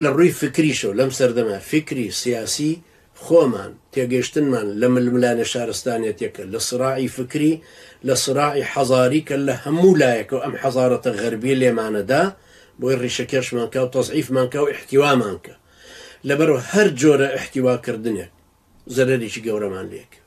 للروي فكري شو لم سردما فكري سياسي خومان تيجيشتنمان لما الملانة شارستانية تيكل لصراعي فكري لصراعي حضاري كله همو لايك وأم حضارة غربية اللي معنا دا بويري شكرش مانكا وتصعيف مانكا واحتواء مانكا لبرو هر جورة احتواء كردنيا زرري شي قورة مان ليك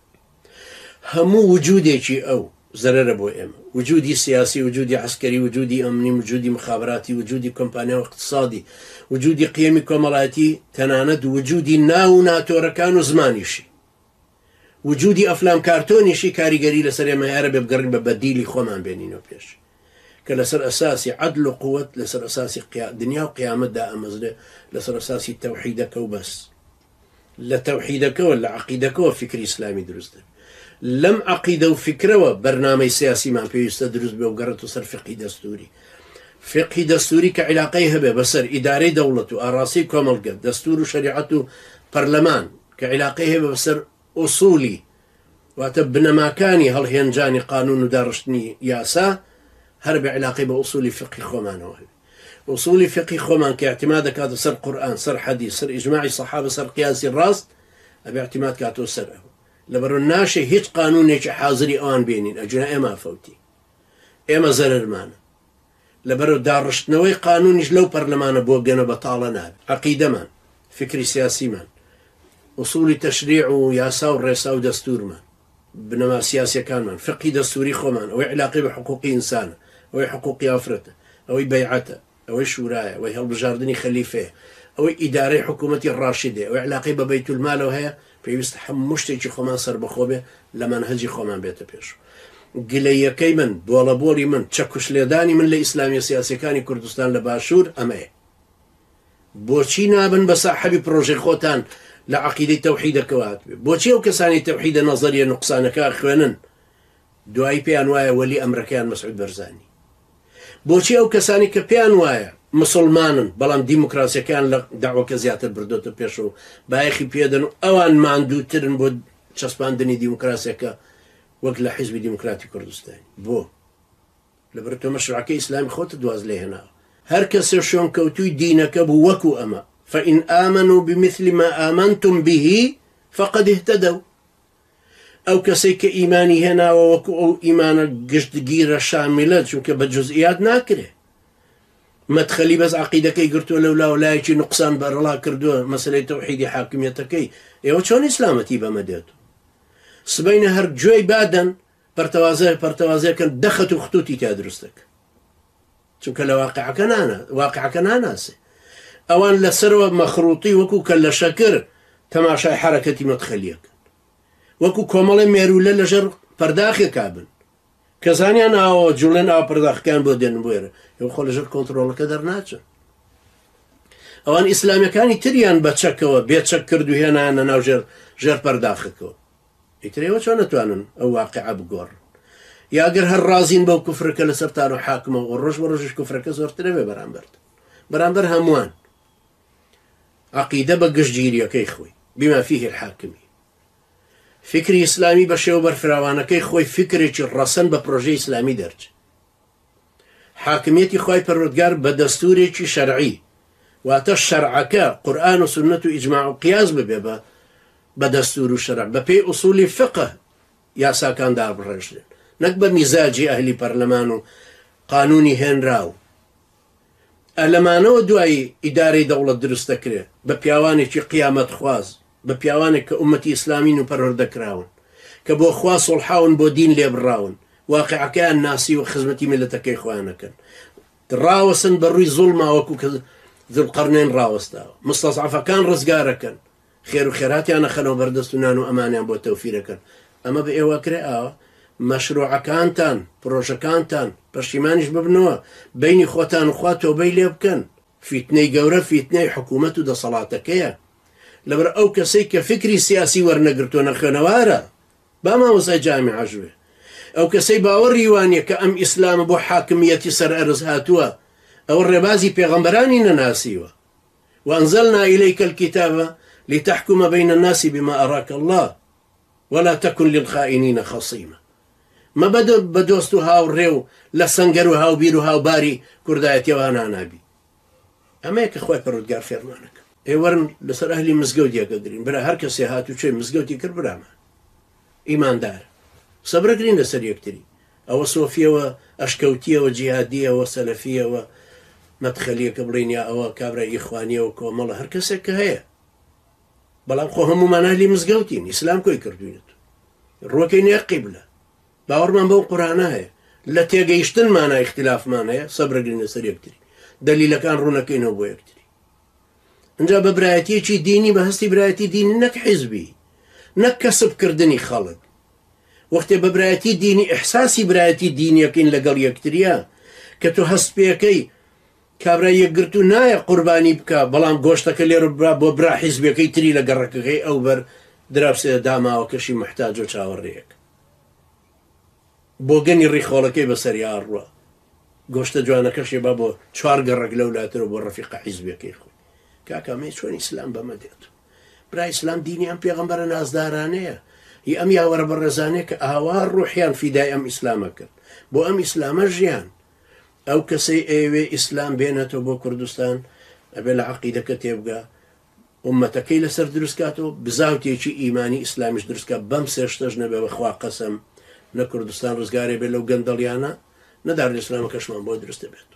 همو وجودي شي أو زرر بو إما وجودي سياسي وجودي عسكري وجودي أمني وجودي مخابراتي وجودي كومبانيا واقتصادي وجودي قيمي كومالاتي تناند وجودي ناو ناتوركان وزمانيشي وجودي أفلام كارتونيشي كاريگري لسر ما يعرب بقرن ببديلي خومان بينينو بيش كلسر أساسي عدل وقوة لسر أساسي دنيا وقيامة دا أمزله لسر أساسي توحيدك وبس لا توحيدك ولا عقيدك وفكر إسلامي درست لم عقيدة وفكرة وبرنامج سياسي ما فيه درست بوقرته صار فقه دستوري فقه دستوري كعلاقيه به بصر إداري دولته أراسي كوملقة دستور وشريعته برلمان كعلاقيه به بصر أصولي واتبنا ما كاني هل هينجاني قانون دارشتني ياسا هرب علاقي بأصولي فقه خومان وهي أصولي فقه خومان كاعتمادك هذا صر قرآن صر حديث صر إجماعي صحابة صر قياسي الراس أبي اعتماد كاتو سره لبرو الناشي هيج قانون هيج حاضري آن بينين أجنا إما فوتي إما زرر مانا لبرو دارشتنوي قانون لو برلمان بوغنا بطالة ناب عقيدة مان فكري سياسي مان أصولي تشريع وياسا ورئيسا ودستور مان بنما سياسي كان مان فقه دستوري خومان أو علاقي بحقوق إنسان أو حقوق أفرته أو بيعته أو شورايا أو هالبجاردني خليفة أو إدارة حكومة الراشدة أو علاقي ببيت المال وهي في يستحم مشتكي خومان صار بخوبه لما نهجي خومان بيته بيش قليا كيمن بولا بولي من تشكش ليداني من الإسلامي سياسي كاني كردستان لباشور أما بوشي نابن بصاحبي بروجي خوتان لعقيدة توحيد كواتب بوشي وكساني توحيد نظرية نقصانك أخوانا دعاي بيان وايا ولي أمريكان مسعود برزاني بوشي وكساني كبيان وايا مسلمان بلان ديمقراطيا كان دعوة كزيات البردوت بيشو بايخي بيدن أوان ما عنده ترن بود شسباندني ديمقراطيا وقت حزب ديمقراطي كردستاني بو لبرتو مشروعك إسلامي خوت دواز ليه هنا هر كسر شون كوتوي دينك بو وكو أما فإن آمنوا بمثل ما آمنتم به فقد اهتدوا أو كسيك إيماني هنا ووكو أو إيمان قشت جيرة شاملة شونك بجزئيات ناكره ما تخلي بس عقيدك يقرتو لولا ولا يجي نقصان بر الله كردو مسألة توحيد حاكميتك ايوه شون إسلامتي بمديته سبين هر جوي بعدن برتوازي كان دخت خطوتي تدرستك شونك واقعك أنا ناسي أوان لسروة مخروطي وكو كلا شكر تماشى حركتي متخليك وكو كومال ميرولا لجر پرداخي كابن كزاني أنا أو جولن أو پرداخ كان بودن بوير يوخو لجر كنترول كدر ناتشا أوان إسلامي كاني تريان بتشكوا بيتشكر دو هنا أنا ناو جر پرداخكو يتريوا شو نتوانن أو واقع بقور يا أجر هالرازين بو كفرك لسرتانو حاكمه والرش كفرك زورت لبي برامبر هموان عقيدة بقش جيريا كيخوي بما فيه الحاكمي فكري إسلامي بشيو برفراوانا كيخوي فكري الرسن ببروجي إسلامي درج حاكميتي خوي بردقار بدستوري شرعي واتا الشرعك قرآن وسنة إجماع وقياس ببيبا بدستور الشرع ببي أصول فقه يا ساكان دار برجل نكبة مزاجي أهلي برلمانو قانوني هين راو ألمانو دواي إداري دولة درست كري ببياواني كي قيامة خواز ببياواني كأمتي إسلامين وبرهردك راون كبو خواز صلحاون بو دين لي براون واقع كان ناسي وخزمتي ملتك إخوانا كان راوسن بروي ظلمة وكو ذو القرنين راوستا مستصعفة كان رزقارا كان خير وخيراتي أنا خلو بردستنان وأماني بو توفيرا كان أما بإيوا كري مشروع كانتان بروجة كانتان برشيمانش ببنوا بيني خوتان وخواتو بيلي بكن في تني قورة في تني حكومته دا صلاتك يا لبر أو كسيك فكري سياسي ورنقرتونا خنوارا باما وصي جامعة جوي أو كسي باوري وانيا كأم إسلام بو حاكمية سر أرزهاتوا أو الربازي بيغمبراني نناسيوا وأنزلنا إليك الكتاب لتحكم بين الناس بما أراك الله ولا تكن للخائنين خصيما ما بدوستو هاو ريو لسنگرو هاو بيرو هاو باري كردايت يوانا نابي ئەمەیە کە خۆی پەروەردگار فێرمانەکە ئێوەرن لەسەر ئەهلی مزگەوت یەکەگرین برا هەر کەسێ هاتوو چێ مزگەوتی کرد برامە ئیماندار سەبرەگرین لەسەر یەکتری ئەوە سۆفیەوە ئەشکەوتیەوە جیهادیەوە سەلەفیەوە مەدخەلیەکە بڵێنیا ئەوە کابرای ئیخوانیەوە کۆمەڵە هەر کەسێک کە هەیە بەڵام خۆ هەمومان ئەهلی مزگەوتین ئیسلام کۆی کردوینت ڕۆکەی نێ قیبلە باوەڕمان بەو قورئانە هەیە لە تێگەیشتنمانە اختلافمان هەیە سەبرەگرین لەسەر یەکتری دەلیلەکان ڕوونەکەینەوە بۆ یەکتری اینجا بە برایەتیەکی دینی بە هەستی برایەتی دینی نەک حیزبی نەک کەسبکردنی خەڵک وەختێ بە برایەتی دینی ئیحساسی برایەتی دینیەکەین لەگەڵ یەکتریە کە تۆ هەست پێەکەی کابرا یەکگرتو نایە قوربانی بکە بەڵام گۆشتەکە لێرە برا بۆ برا حیزبەکەی تری لە گەڕەکەکەی ئەو بەر دراوسێ داماوە کەشی محتاج و چاوەڕێیەک بۆ گەنی ڕیخۆڵەکەی بەسەری ئاڕوە گۆشتە جوانەکەشێ با بۆ چوار گەڕک لەولاترە بۆ ڕەفیقە حیزبەکەی خۆی کاکەمەی چۆن ئیسلام بەمە دێت برا ئیسلام دینی ئەم پێغەمبەرە نازدارانەیە هی ئەم یاوەرە بەڕێزانەیە کە ئاوا ڕوحیان فیدای ئەم ئیسلامە کرد بۆ ئەم ئیسلامە ژیان ئەو کەسەی ئێوێ ئیسلام بێنێتەوە بۆ کوردستان ئەبێ لە عەقیدەکە تێبگا ئومەتەکەی لەسەر دروستکاتەوە بزاوتێکی ئیمانی ئیسلامیش دروستکە بەم سێشتەش نەبێ بەخوا قەسەم نە کوردستان ڕزگارێ بێ لەو گەندەڵیانە نەدار ئیسلامەکەشمان بۆ دروستە بێت